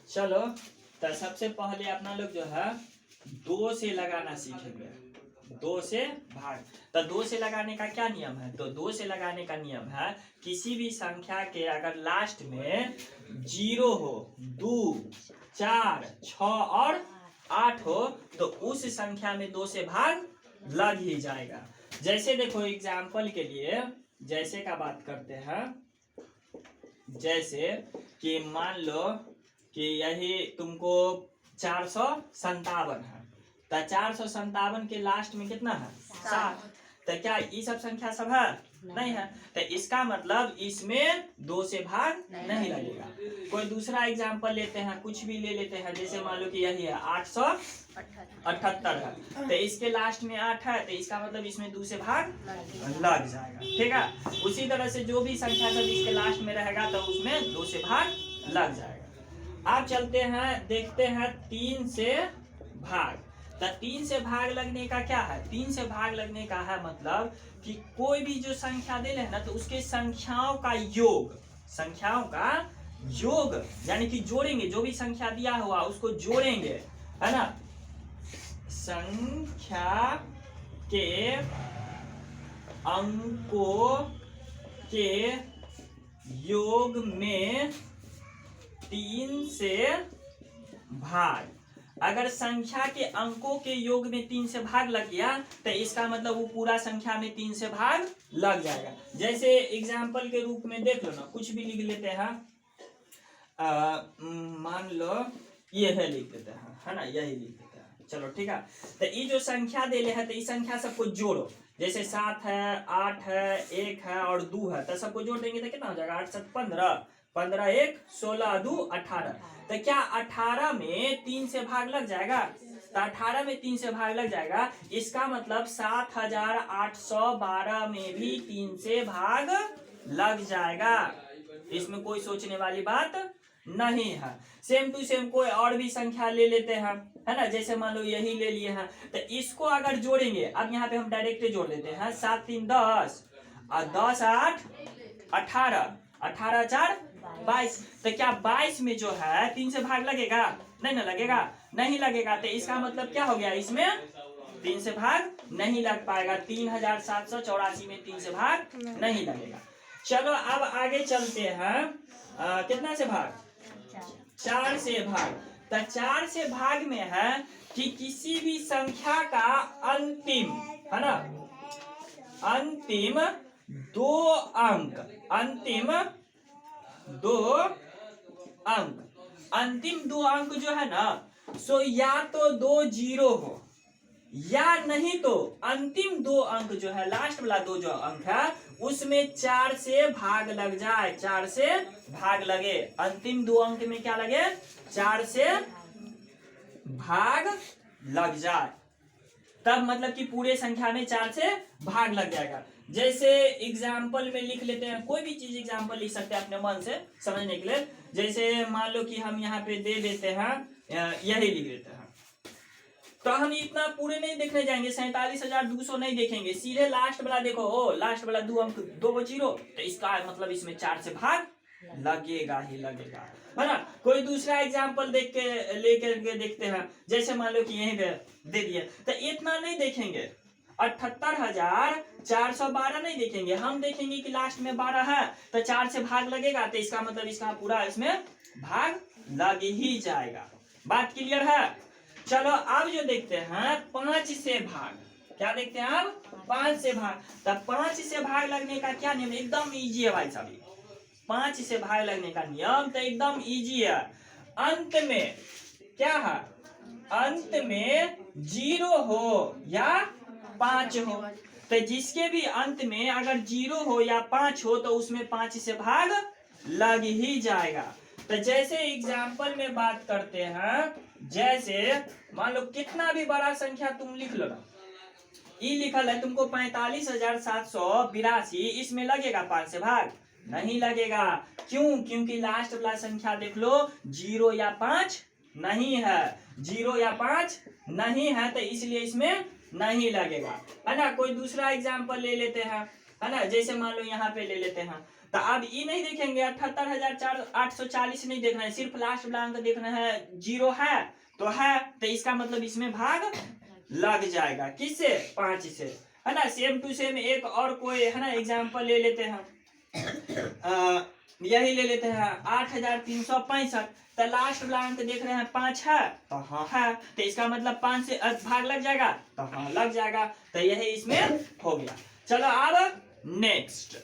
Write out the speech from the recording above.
चलो तो सबसे पहले अपना लोग जो है 2 से लगाना सीखेंगे। 2 से भाग। तो 2 से लगाने का क्या नियम है? तो 2 से लगाने का नियम है किसी भी संख्या के अगर लास्ट में 0 हो, 2, 4, 6 और 8 हो तो उस संख्या में 2 से भाग लग ही जाएगा। जैसे देखो एग्जाम्पल के लिए जैसे का बात करते हैं, जैसे कि मान लो कि यही तुमको 457 है, तो 457 के लास्ट में कितना है? 7। तो क्या ये सब संख्या सब है? नहीं है। तो इसका मतलब इसमें 2 से भाग नहीं लगेगा। कोई दूसरा एग्जाम्पल लेते हैं, कुछ भी ले लेते हैं, जैसे मान लो कि यही है 878 है, तो इसके लास्ट में 8 है, तो इसका मतलब इसमें 2 से भाग लग जाएगा। ठीक है। उसी तरह से जो भी संख्या सब इसके लास्ट में रहेगा तो उसमें 2 से भाग लग जाएगा। अब चलते हैं, देखते हैं 3 से भाग। तो 3 से भाग लगने का क्या है? 3 से भाग लगने का है मतलब कि कोई भी जो संख्या दे रहे हैं ना, तो उसके संख्याओं का योग यानी कि जोड़ेंगे। जो भी संख्या दिया हुआ उसको जोड़ेंगे, है ना। संख्या के अंकों के योग में 3 से भाग। अगर संख्या के अंकों के योग में 3 से भाग लग गया तो इसका मतलब वो पूरा संख्या में 3 से भाग लग जाएगा। जैसे एग्जाम्पल के रूप में देख लो ना, कुछ भी लिख लेते हैं। मान लो ये है, लिख देते हैं, है ना, यही लिख देते हैं। चलो ठीक है। तो ये जो संख्या दे ले है तो इस संख्या सबको जोड़ो। जैसे 7 है, 8 है, 1 है और 2 है, तो सबको जोड़ देंगे तो कितना हो जाएगा? 8 7 15, 15 1 16 2 18। तो क्या 18 में 3 से भाग लग जाएगा? तो 18 में 3 से भाग लग जाएगा। इसका मतलब 7812 में भी 3 से भाग लग जाएगा। इसमें कोई सोचने वाली बात नहीं है। सेम टू सेम कोई और भी संख्या ले लेते हैं, है ना। जैसे मान लो यही ले लिए हैं, तो इसको अगर जोड़ेंगे, अब यहाँ पे हम डायरेक्ट जोड़ देते हैं। 7 3 10 और 10 8 18, 18 4 22। तो क्या 22 में जो है 3 से भाग लगेगा? नहीं ना लगेगा, नहीं लगेगा। तो इसका मतलब क्या हो गया? इसमें 3 से भाग नहीं लग पाएगा। 3784 में 3 से भाग नहीं लगेगा। चलो अब आगे चलते हैं। कितना से भाग? 4 से भाग। तो 4 से भाग में है कि किसी भी संख्या का अंतिम, है ना, अंतिम 2 अंक, अंतिम 2 अंक, अंतिम 2 अंक जो है ना, सो या तो 2 0 हो या नहीं तो अंतिम 2 अंक जो है, लास्ट वाला 2 जो अंक है उसमें 4 से भाग लग जाए। 4 से भाग लगे, अंतिम 2 अंक में क्या लगे? 4 से भाग लग जाए, तब मतलब कि पूरे संख्या में 4 से भाग लग जाएगा। जैसे एग्जाम्पल में लिख लेते हैं, कोई भी चीज एग्जाम्पल लिख सकते हैं अपने मन से समझने के लिए। जैसे मान लो कि हम यहाँ पे दे देते हैं, यही लिख देते हैं। तो हम इतना पूरे नहीं देखने जाएंगे, 47,200 नहीं देखेंगे, सीधे लास्ट वाला देखो। ओ लास्ट वाला 2 अंक 2 0, तो इसका मतलब इसमें 4 से भाग लगेगा ही लगेगा, है ना। कोई दूसरा एग्जाम्पल देख के लेकर के देखते हैं। जैसे मान लो कि यहीं पे दे दिए, तो इतना नहीं देखेंगे, 78,412 नहीं देखेंगे। हम देखेंगे कि लास्ट में 12 है तो 4 से भाग लगेगा, तो इसका मतलब इसका पूरा इसमें भाग लग ही जाएगा। बात क्लियर है? चलो अब जो देखते हैं 5 से भाग। क्या देखते हैं अब? 5 से भाग। तब 5 से भाग लगने का क्या नियम? एकदम इजी है भाई साहब। 5 से भाग लगने का नियम तो एकदम इजी है। अंत में क्या है? अंत में 0 हो या 5 हो, तो जिसके भी अंत में अगर 0 हो या 5 हो तो उसमें 5 से भाग लग ही जाएगा। तो जैसे एग्जाम्पल में बात करते हैं, जैसे मान लो कितना भी बड़ा संख्या तुम लिख लो ना, ये लिखल है तुमको 45,782, इसमें लगेगा 5 से भाग? नहीं लगेगा। क्यों? क्योंकि लास्ट वाला संख्या देख लो, 0 या 5 नहीं है, 0 या 5 नहीं है, तो इसलिए इसमें नहीं लगेगा, है ना। कोई दूसरा एग्जाम्पल ले लेते हैं, है ना। जैसे मान लो यहाँ पे ले लेते हैं, तो अब ये नहीं देखेंगे 78,840 नहीं देखना है, सिर्फ लास्ट ब्लैंक देखना है, 0 है तो है, तो इसका मतलब इसमें भाग लग जाएगा किससे, 5 से, है ना। सेम टू सेम एक और कोई है ना एग्जाम्पल ले लेते हैं, यही ले लेते हैं 8,365, तो लास्ट ब्लैंक देख रहे हैं 5 है तो हाँ है, तो इसका मतलब 5 से भाग लग जाएगा, तो हाँ लग जाएगा, तो यही इसमें हो गया। चलो अब नेक्स्ट